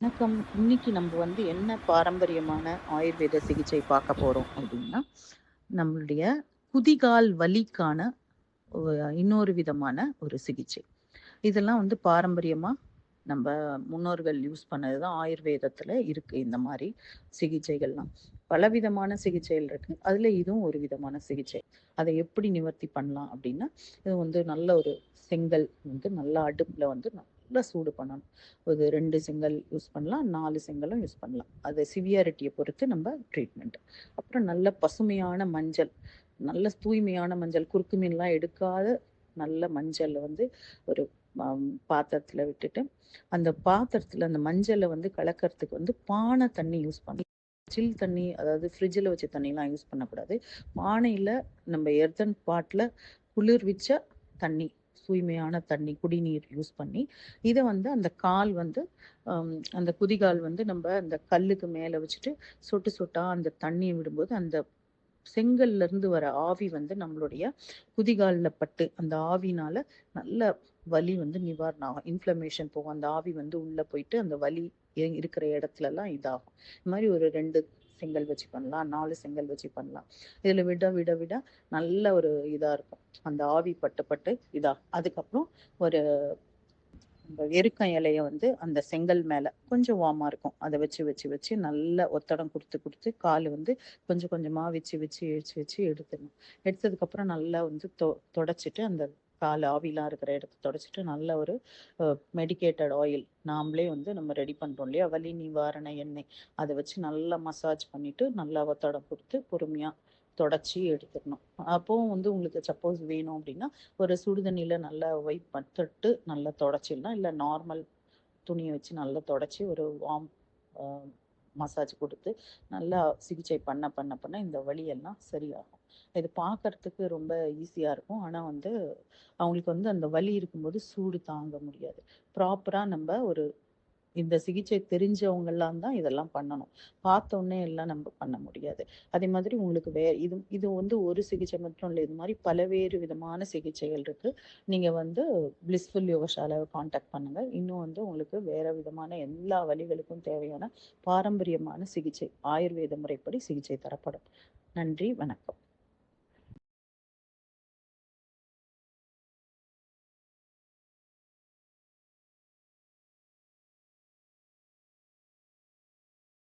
வணக்கம். இன்னைக்கு நம்ம என்ன பாரம்பரியமான ஆயுர்வேத சிகிச்சை பார்க்க போறோம் அப்படின்னா, நம்மளுடைய குதிகால் வலிக்கான இன்னொரு விதமான ஒரு சிகிச்சை. இதெல்லாம் பாரம்பரியமா நம்ம முன்னோர்கள் யூஸ் பண்ணது தான் ஆயுர்வேதத்துல இருக்கு இந்த மாரி சிகிச்சைகள்லாம். பலவிதமான சிகிச்சைகள் இருக்கு. அதுல இதுவும் ஒரு விதமான சிகிச்சை. அதை எப்படி நிவர்த்தி பண்ணலாம் அப்படின்னா, இது நல்ல ஒரு செங்கல் நல்லா அடுப்புல நல்லா சூடு பண்ணணும். ஒரு 2 செங்கல் யூஸ் பண்ணலாம், 4 செங்கலும் யூஸ் பண்ணலாம். அது சிவியாரிட்டிய பொறுத்து நம்ம ட்ரீட்மெண்ட். அப்புறம் நல்ல பசுமையான மஞ்சள், நல்ல தூய்மையான மஞ்சள், குறுக்கு மீன்லாம் எடுக்காத நல்ல மஞ்சள் ஒரு பாத்திரத்துல விட்டுட்டு, அந்த பாத்திரத்துல அந்த மஞ்சள கலக்கறதுக்கு பானை தண்ணி யூஸ் பண்ணணும். சில் தண்ணி, அதாவது ஃப்ரிட்ஜ்ல வச்ச தண்ணிலாம் யூஸ் பண்ணக்கூடாது. பானையில நம்ம எர்தன் பாட்ல குளிர்விச்ச தண்ணி, தூய்மையான தண்ணி, குடிநீர் யூஸ் பண்ணி, இத அந்த கால் அந்த குதிகால் நம்ப அந்த கல்லுக்கு மேல வச்சுட்டு, சொட்டு சொட்டா அந்த தண்ணிய விடும்போது, அந்த செங்கல்ல இருந்து வர ஆவி நம்மளுடைய குதிகால்ல பட்டு, அந்த ஆவினால நல்ல வலி நிவாரணம் ஆகும். இன்ஃப்ளமேஷன் போகும். அந்த ஆவி உள்ள போயிட்டு, அந்த வலி இருக்கிற இடத்துலலாம் இதாகும். இந்த மாரி ஒரு 2 செங்கல் வச்சு பண்ணலாம். 4 செங்கல் வச்சு பண்ணலாம். இதுல விட விட விட நல்ல ஒரு இதா இருக்கும். அந்த ஆவி பட்டு பட்டு அதுக்கப்புறம் ஒரு எருக்க இலைய அந்த செங்கல் மேல கொஞ்சம் வார்மா இருக்கும். அத வச்சு வச்சு வச்சு நல்லா ஒத்தடம் குடுத்து குடுத்து கால் கொஞ்சம் கொஞ்சமா வச்சு எடுத்துடணும். எடுத்ததுக்கப்புறம் நல்லா தொடச்சிட்டு அந்த கால் ஆவிலாம் இருக்கிற இடத்த தொடச்சிட்டு நல்ல ஒரு மெடிக்கேட்டட் ஆயில் நாமளே நம்ம ரெடி பண்றோம் இல்லையா? வலி நிவாரண எண்ணெய். அத வச்சு நல்லா மசாஜ் பண்ணிட்டு நல்லா ஒத்தடம் குடுத்து பொறுமையா தொடச்சு எடுத்துடணும். அப்பவும் உங்களுக்கு சப்போஸ் வேணும் அப்படின்னா, ஒரு சுடு தண்ணீல நல்லா தொட்டு நல்லா தொடச்சிடலாம். இல்ல நார்மல் துணிய வச்சு நல்லா தொடச்சு ஒரு வார்ம் அ மசாஜ் குடுத்து, நல்லா சிகிச்சை பண்ண பண்ண பண்ண இந்த வலி எல்லாம் சரியாகும். இது பார்க்கறதுக்கு ரொம்ப ஈஸியா இருக்கும். ஆனா அவங்களுக்கு அந்த வலி இருக்கும்போது சூடு தாங்க முடியாது. ப்ராப்பரா நம்ப ஒரு இந்த சிகிச்சை தெரிஞ்சவங்கலாம் தான் இதெல்லாம் பண்ணணும். பார்த்தோனே எல்லாம் நம்ம பண்ண முடியாது. அதே மாதிரி உங்களுக்கு இது இது ஒரு சிகிச்சை மட்டும் இல்ல. இது மாரி பலவேறு விதமான சிகிச்சைகள் இருக்கு. நீங்க பிளிஸ்ஃபுல் யோகசாலாவ கான்டாக்ட் பண்ணுங்க. இன்னும் உங்களுக்கு வேற விதமான எல்லா வலிகளுக்கும் தேவையான பாரம்பரியமான சிகிச்சை, ஆயுர்வேத முறைப்படி சிகிச்சை தரப்படும். நன்றி, வணக்கம்.